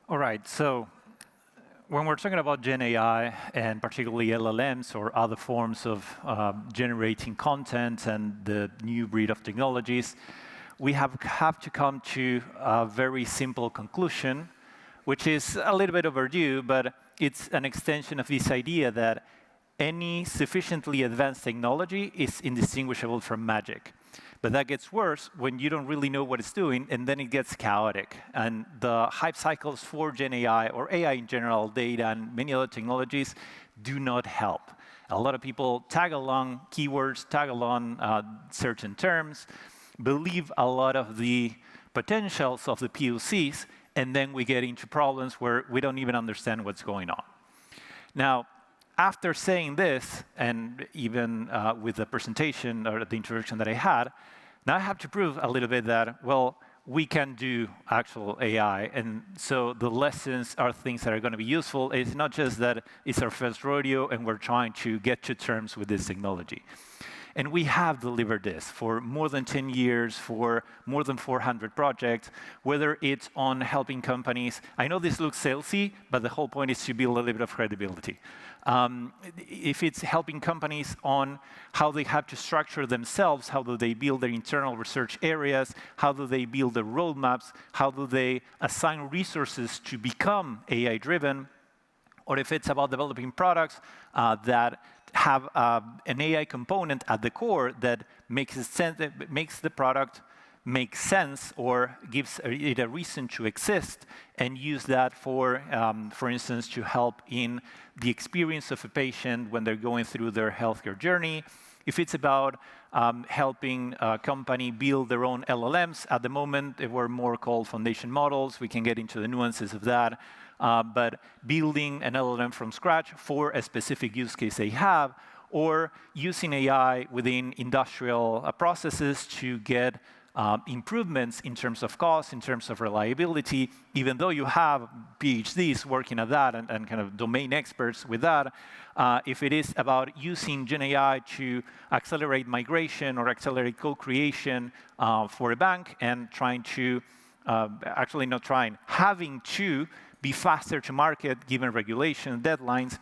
All right, so when we're talking about GenAI, and particularly LLMs or other forms of generating content and the new breed of technologies, we have to come to a very simple conclusion, which is a little bit overdue, but it's an extension of this idea that any sufficiently advanced technology is indistinguishable from magic. But that gets worse when you don't really know what it's doing, and then it gets chaotic. And the hype cycles for GenAI, or AI in general, data, and many other technologies do not help. A lot of people tag along keywords, tag along certain terms, believe a lot of the potentials of the POCs, and then we get into problems where we don't even understand what's going on. Now, after saying this, and even with the presentation or the introduction that I had, now I have to prove a little bit that, well, we can do actual AI. And so the lessons are things that are going to be useful. It's not just that it's our first rodeo and we're trying to get to terms with this technology. And we have delivered this for more than 10 years, for more than 400 projects, whether it's on helping companies. I know this looks salesy, but the whole point is to build a little bit of credibility. If it's helping companies on how they have to structure themselves, how do they build their internal research areas, how do they build their roadmaps, how do they assign resources to become AI-driven, or if it's about developing products that have an AI component at the core that makes the product make sense or gives it a reason to exist, and use that for instance, to help in the experience of a patient when they're going through their healthcare journey. If it's about helping a company build their own LLMs, at the moment they were more called foundation models. We can get into the nuances of that. But building an LLM from scratch for a specific use case they have, or using AI within industrial processes to get improvements in terms of cost, in terms of reliability, even though you have PhDs working at that and kind of domain experts with that. If it is about using GenAI to accelerate migration or accelerate code creation for a bank, and trying to, actually not trying, having to be faster to market given regulation deadlines,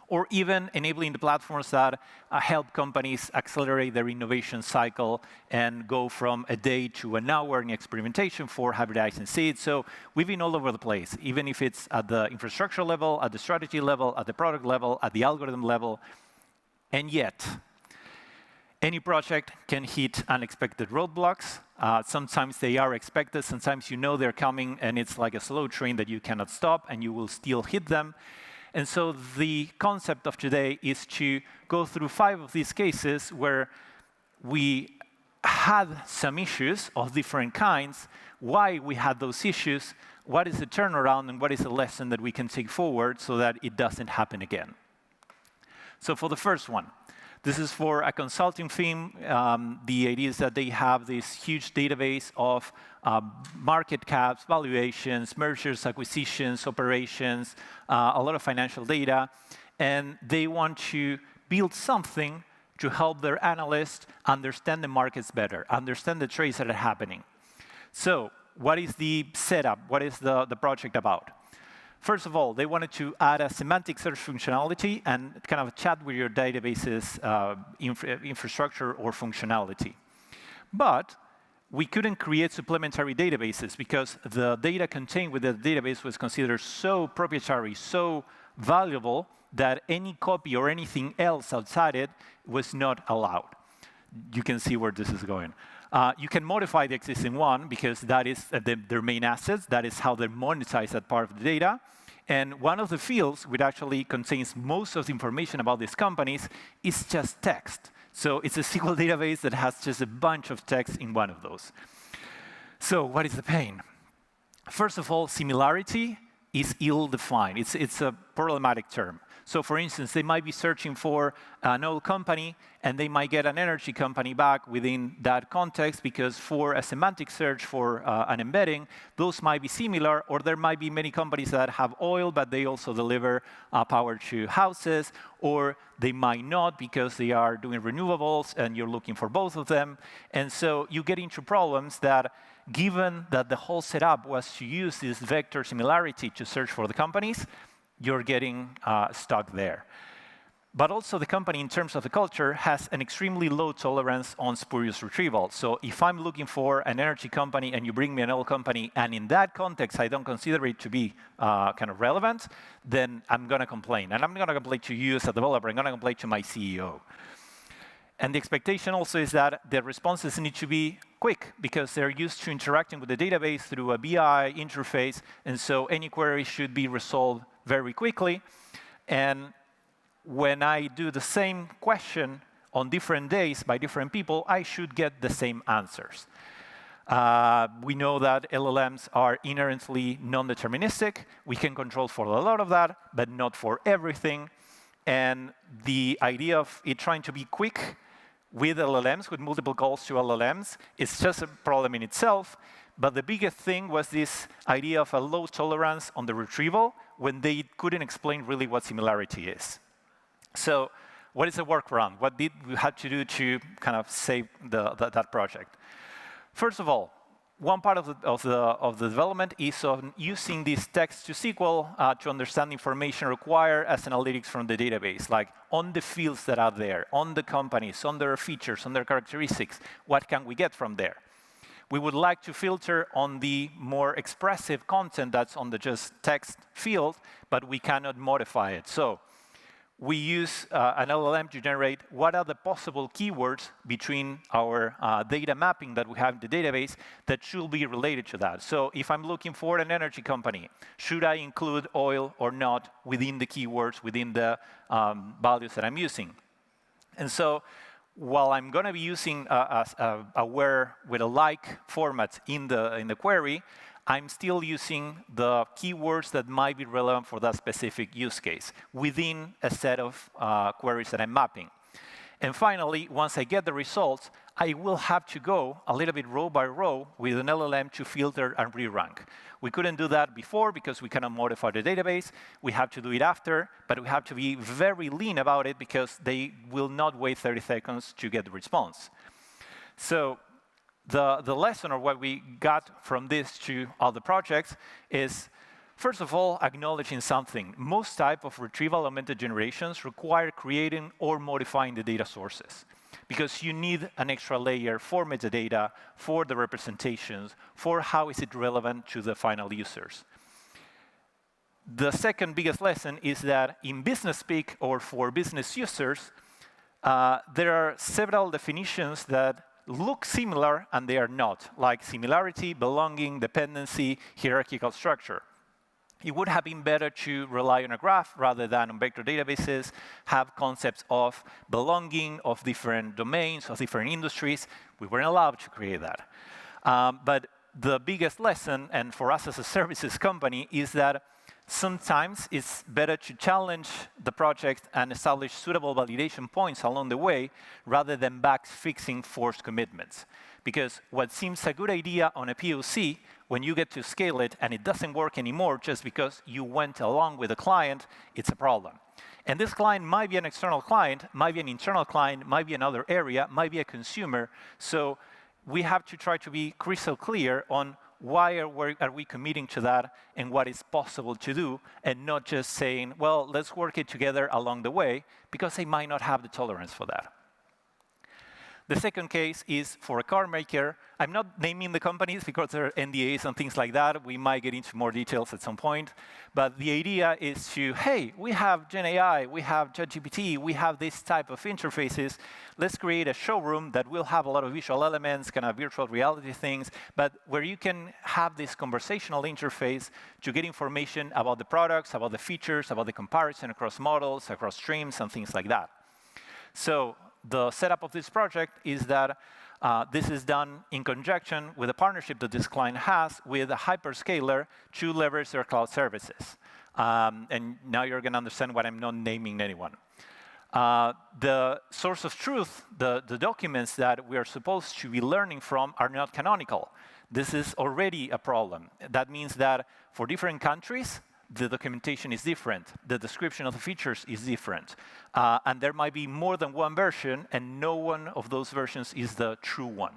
or even enabling the platforms that help companies accelerate their innovation cycle and go from a day to an hour in experimentation for hybridizing seeds. So we've been all over the place, even if it's at the infrastructure level, at the strategy level, at the product level, at the algorithm level. And yet, any project can hit unexpected roadblocks. Sometimes they are expected, sometimes you know they're coming, and it's like a slow train that you cannot stop, and you will still hit them. And so the concept of today is to go through 5 of these cases where we had some issues of different kinds, why we had those issues, what is the turnaround, and what is the lesson that we can take forward so that it doesn't happen again. So for the first one, this is for a consulting firm. The idea is that they have this huge database of market caps, valuations, mergers, acquisitions, operations, a lot of financial data. And they want to build something to help their analysts understand the markets better, understand the trades that are happening. So what is the setup? What is the project about? First of all, they wanted to add a semantic search functionality and kind of chat with your database's infrastructure or functionality. But we couldn't create supplementary databases because the data contained with the database was considered so proprietary, so valuable, that any copy or anything else outside it was not allowed. You can see where this is going. You can modify the existing one because that is their main assets. That is how they monetize that part of the data. And one of the fields, which actually contains most of the information about these companies, is just text. So it's a SQL database that has just a bunch of text in one of those. So what is the pain? First of all, similarity is ill-defined. It's a problematic term. So for instance, they might be searching for an oil company, and they might get an energy company back within that context, because for a semantic search for an embedding, those might be similar, or there might be many companies that have oil, but they also deliver power to houses, or they might not because they are doing renewables, and you're looking for both of them. And so you get into problems that given that the whole setup was to use this vector similarity to search for the companies, you're getting stuck there. But also the company, in terms of the culture, has an extremely low tolerance on spurious retrieval. So if I'm looking for an energy company and you bring me an oil company, and in that context I don't consider it to be kind of relevant, then I'm going to complain. And I'm going to complain to you as a developer. I'm going to complain to my CEO. And the expectation also is that the responses need to be quick, because they're used to interacting with the database through a BI interface. And so any query should be resolved very quickly. And when I do the same question on different days by different people, I should get the same answers. We know that LLMs are inherently non-deterministic. We can control for a lot of that, but not for everything. And the idea of it trying to be quick with LLMs, with multiple calls to LLMs, is just a problem in itself. But the biggest thing was this idea of a low tolerance on the retrieval when they couldn't explain really what similarity is. So what is the workaround? What did we have to do to kind of save that project? First of all, one part of the development is on using this text to SQL to understand information required as analytics from the database, like on the fields that are there, on the companies, on their features, on their characteristics. What can we get from there? We would like to filter on the more expressive content that's on the just text field, but we cannot modify it. So we use an LLM to generate what are the possible keywords between our data mapping that we have in the database that should be related to that. So if I'm looking for an energy company, should I include oil or not within the keywords, within the values that I'm using? And so while I'm going to be using a where with a like format in the query, I'm still using the keywords that might be relevant for that specific use case within a set of queries that I'm mapping. And finally, once I get the results, I will have to go a little bit row by row with an LLM to filter and re-rank. We couldn't do that before because we cannot modify the database. We have to do it after, but we have to be very lean about it because they will not wait 30 seconds to get the response. So the lesson, or what we got from this to other projects, is first of all, acknowledging something. Most type of retrieval augmented generations require creating or modifying the data sources, because you need an extra layer for metadata, for the representations, for how is it relevant to the final users. The second biggest lesson is that in business speak, or for business users, there are several definitions that look similar and they are not, like similarity, belonging, dependency, hierarchical structure. It would have been better to rely on a graph rather than on vector databases, have concepts of belonging, of different domains, of different industries. We weren't allowed to create that. But the biggest lesson, and for us as a services company, is that sometimes it's better to challenge the project and establish suitable validation points along the way rather than fixing forced commitments. Because what seems a good idea on a POC, when you get to scale it and it doesn't work anymore just because you went along with a client, it's a problem. And this client might be an external client, might be an internal client, might be another area, might be a consumer. So we have to try to be crystal clear on why are we committing to that and what is possible to do, and not just saying, well, let's work it together along the way, because they might not have the tolerance for that. The second case is for a car maker. I'm not naming the companies because there are NDAs and things like that. We might get into more details at some point. But the idea is to, hey, we have GenAI, we have ChatGPT, we have this type of interfaces. Let's create a showroom that will have a lot of visual elements, kind of virtual reality things, but where you can have this conversational interface to get information about the products, about the features, about the comparison across models, across streams, and things like that. So the setup of this project is that this is done in conjunction with a partnership that this client has with a hyperscaler to leverage their cloud services. And now you're going to understand why I'm not naming anyone. The source of truth, the documents that we are supposed to be learning from, are not canonical. This is already a problem. That means that for different countries, the documentation is different, the description of the features is different, and there might be more than one version, and no one of those versions is the true one.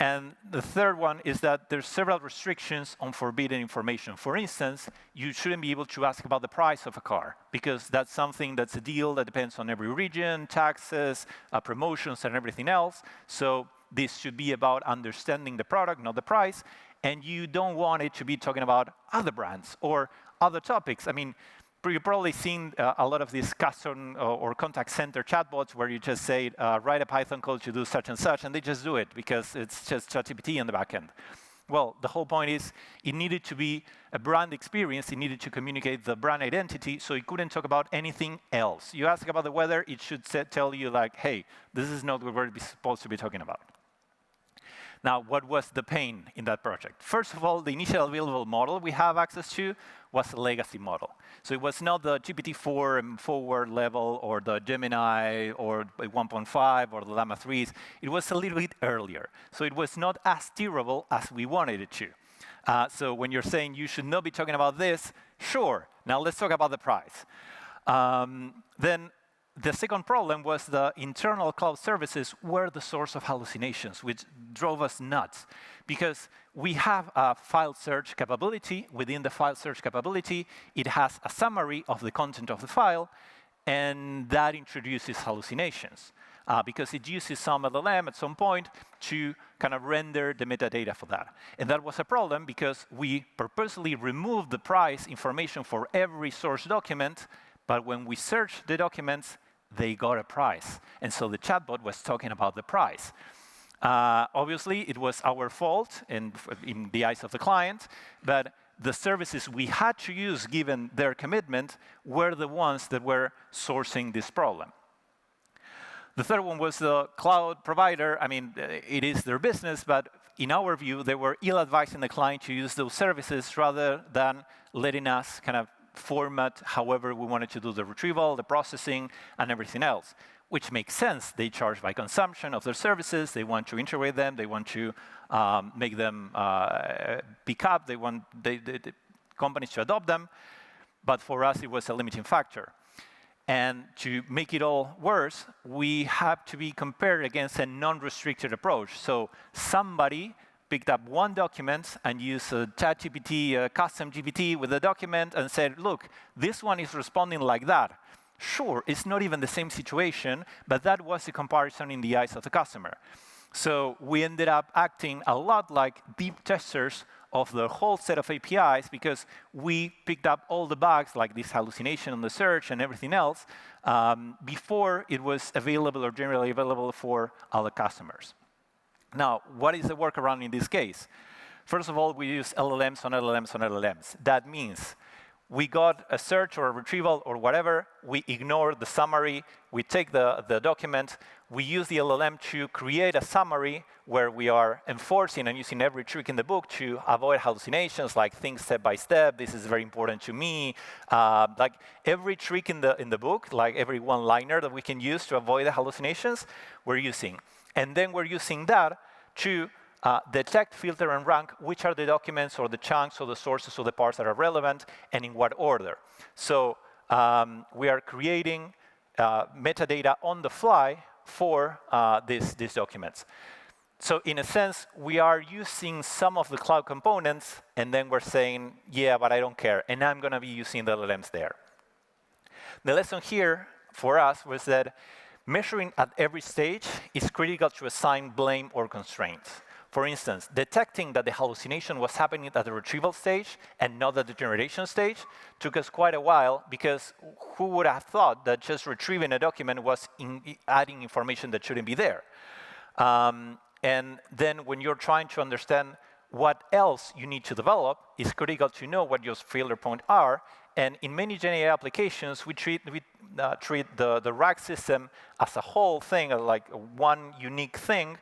And the third one is that there's several restrictions on forbidden information. For instance, you shouldn't be able to ask about the price of a car, because that's something that's a deal that depends on every region, taxes, promotions, and everything else. So this should be about understanding the product, not the price. And you don't want it to be talking about other brands or other topics. I mean, you've probably seen a lot of these custom or contact center chatbots where you just say, write a Python code to do such and such, and they just do it because it's just ChatGPT in the back end. Well, the whole point is it needed to be a brand experience. It needed to communicate the brand identity, so it couldn't talk about anything else. You ask about the weather, it should tell you, like, hey, this is not what we're supposed to be talking about. Now, what was the pain in that project? First of all, the initial available model we have access to was a legacy model. So it was not the GPT-4 and forward level or the Gemini or 1.5 or the Llama 3s. It was a little bit earlier. So it was not as steerable as we wanted it to. So when you're saying you should not be talking about this, sure. Now let's talk about the price. Then the second problem was the internal cloud services were the source of hallucinations, which drove us nuts. Because we have a file search capability. Within the file search capability, it has a summary of the content of the file, and that introduces hallucinations. Because it uses some LLM at some point to kind of render the metadata for that. And that was a problem because we purposely removed the price information for every source document, but when we searched the documents, they got a price. And so the chatbot was talking about the price. Obviously, it was our fault in the eyes of the client, but the services we had to use, given their commitment, were the ones that were sourcing this problem. The third one was the cloud provider. I mean, it is their business, but in our view, they were ill-advising the client to use those services rather than letting us kind of format however we wanted to do the retrieval, the processing, and everything else, which makes sense. They charge by consumption of their services. They want to integrate them. They want to make them pick up. They want the companies to adopt them. But for us, it was a limiting factor. And to make it all worse, we have to be compared against a non-restricted approach. So somebody picked up one document and used a ChatGPT, a custom GPT with a document and said, look, this one is responding like that. Sure, it's not even the same situation, but that was the comparison in the eyes of the customer. So we ended up acting a lot like deep testers of the whole set of APIs because we picked up all the bugs, like this hallucination on the search and everything else, before it was available or generally available for other customers. Now, what is the workaround in this case? First of all, we use LLMs on LLMs on LLMs. That means we got a search or a retrieval or whatever, we ignore the summary, we take the document, we use the LLM to create a summary where we are enforcing and using every trick in the book to avoid hallucinations, like think step by step, this is very important to me. Like every trick in the book, like every one-liner that we can use to avoid the hallucinations, we're using. And then we're using that to detect, filter, and rank which are the documents or the chunks or the sources or the parts that are relevant and in what order. So we are creating metadata on the fly for these documents. So in a sense, we are using some of the cloud components, and then we're saying, yeah, but I don't care, and I'm going to be using the LLMs there. The lesson here for us was that measuring at every stage is critical to assign blame or constraints. For instance, detecting that the hallucination was happening at the retrieval stage and not at the generation stage took us quite a while because who would have thought that just retrieving a document was adding information that shouldn't be there? And then when you're trying to understand what else you need to develop, it's critical to know what your failure points are. And in many GenAI applications, we treat the RAG system as a whole thing, like one unique thing,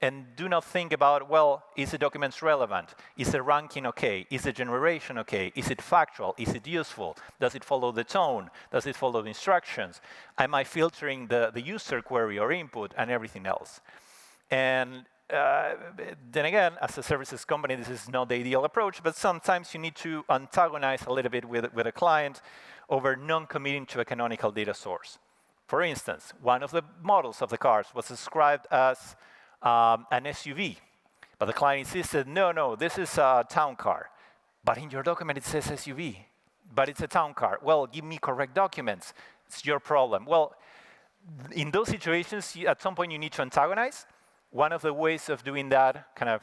and do not think about, well, is the document relevant? Is the ranking okay? Is the generation okay? Is it factual? Is it useful? Does it follow the tone? Does it follow the instructions? Am I filtering the user query or input and everything else? And then again, as a services company, this is not the ideal approach, but sometimes you need to antagonize a little bit with a client over non-committing to a canonical data source. For instance, one of the models of the cars was described as an SUV. But the client insisted, no, no, this is a town car. But in your document, it says SUV. But it's a town car. Well, give me correct documents. It's your problem. Well, in those situations, at some point, you need to antagonize. One of the ways of doing that, kind of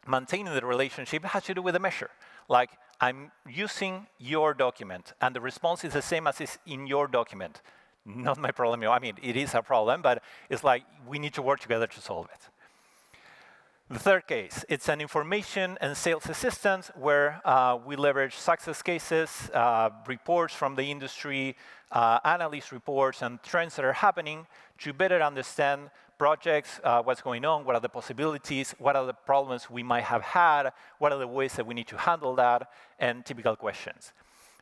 maintaining the relationship, has to do with the measure. Like, I'm using your document, and the response is the same as is in your document. Not my problem. I mean, it is a problem, but it's like we need to work together to solve it. The third case, it's an information and sales assistant where we leverage success cases, reports from the industry, analyst reports, and trends that are happening to better understand projects, what's going on, what are the possibilities, what are the problems we might have had, what are the ways that we need to handle that, and typical questions.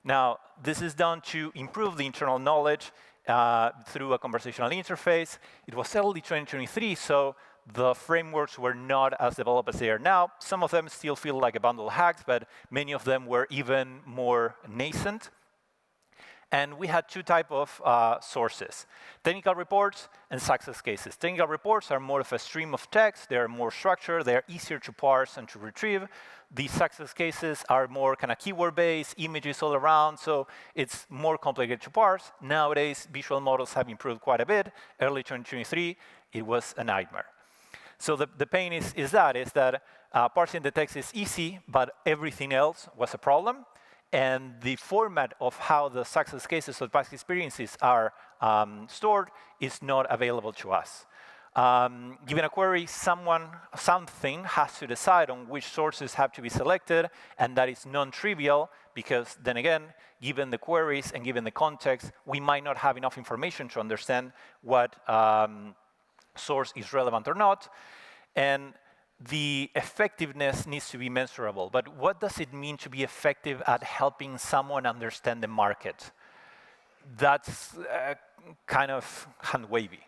Now, this is done to improve the internal knowledge through a conversational interface. It was early 2023, so the frameworks were not as developed as they are now. Some of them still feel like a bundle of hacks, but many of them were even more nascent. And we had two types of sources, technical reports and success cases. Technical reports are more of a stream of text. They're more structured. They're easier to parse and to retrieve. The success cases are more kind of keyword-based, images all around, so it's more complicated to parse. Nowadays, visual models have improved quite a bit. Early 2023, it was a nightmare. So the pain is that parsing the text is easy, but everything else was a problem. And the format of how the success cases or past experiences are stored is not available to us. Given a query, something has to decide on which sources have to be selected, and that is non-trivial because, then again, given the queries and given the context, we might not have enough information to understand what source is relevant or not. And the effectiveness needs to be measurable. But what does it mean to be effective at helping someone understand the market? That's kind of hand-wavy.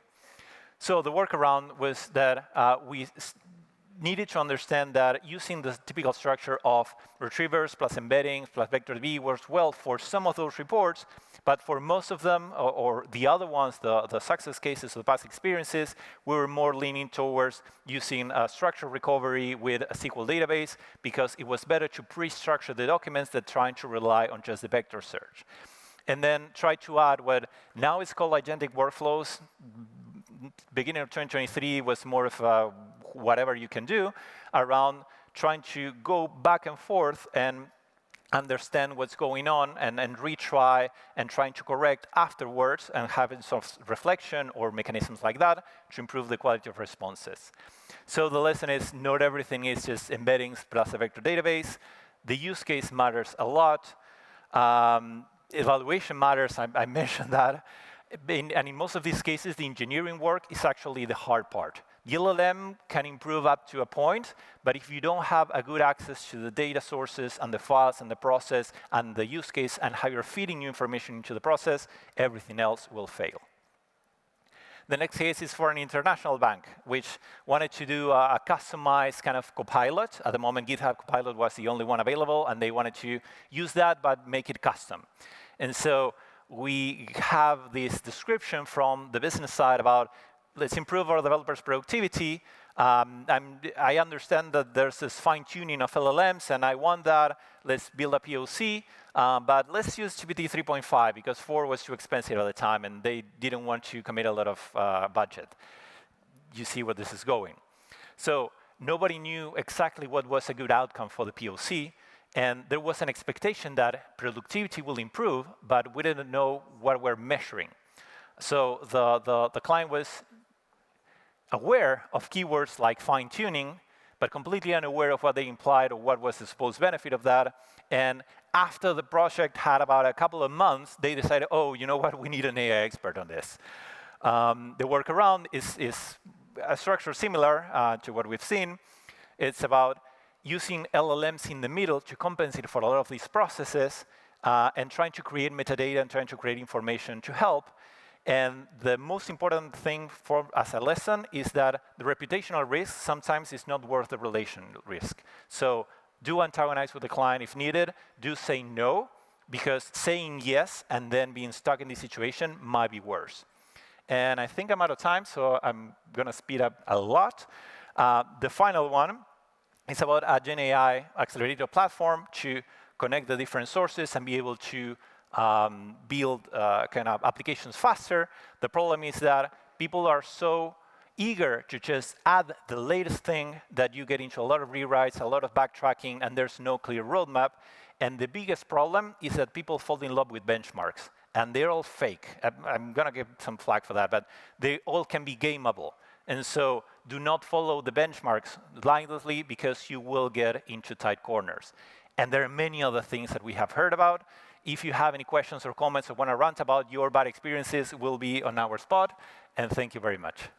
So the workaround was that we needed to understand that using the typical structure of retrievers plus embeddings plus vector DB works well for some of those reports, but for most of them, or the other ones, the success cases, the past experiences, we were more leaning towards using a structured recovery with a SQL database because it was better to pre-structure the documents than trying to rely on just the vector search. And then try to add what now is called agentic workflows. Beginning of 2023 was more of a whatever you can do around trying to go back and forth and understand what's going on and retry and trying to correct afterwards and having some reflection or mechanisms like that to improve the quality of responses. So the lesson is not everything is just embeddings plus a vector database. The use case matters a lot. Evaluation matters, I mentioned that. And in most of these cases, the engineering work is actually the hard part. The LLM can improve up to a point, but if you don't have a good access to the data sources and the files and the process and the use case and how you're feeding new information into the process, everything else will fail. The next case is for an international bank, which wanted to do a customized kind of Copilot. At the moment, GitHub Copilot was the only one available, and they wanted to use that but make it custom. And so we have this description from the business side about let's improve our developers' productivity. I understand that there's this fine-tuning of LLMs, and I want that. Let's build a POC, but let's use GPT 3.5 because 4 was too expensive at the time, and they didn't want to commit a lot of budget. You see where this is going. So nobody knew exactly what was a good outcome for the POC, and there was an expectation that productivity will improve, but we didn't know what we're measuring. So the client was aware of keywords like fine-tuning, but completely unaware of what they implied or what was the supposed benefit of that. And after the project had about a couple of months, they decided, oh, you know what, we need an AI expert on this. The workaround is a structure similar to what we've seen. It's about using LLMs in the middle to compensate for a lot of these processes and trying to create metadata and trying to create information to help. And the most important thing as a lesson is that the reputational risk sometimes is not worth the relation risk. So do antagonize with the client if needed. Do say no, because saying yes and then being stuck in this situation might be worse. And I think I'm out of time, so I'm going to speed up a lot. The final one It's about a GenAI accelerator platform to connect the different sources and be able to build kind of applications faster. The problem is that people are so eager to just add the latest thing that you get into a lot of rewrites, a lot of backtracking, and there's no clear roadmap. And the biggest problem is that people fall in love with benchmarks, and they're all fake. I'm going to give some flack for that, but they all can be gameable. And so do not follow the benchmarks blindly, because you will get into tight corners. And there are many other things that we have heard about. If you have any questions or comments or want to rant about your bad experiences, we'll be on our spot. And thank you very much.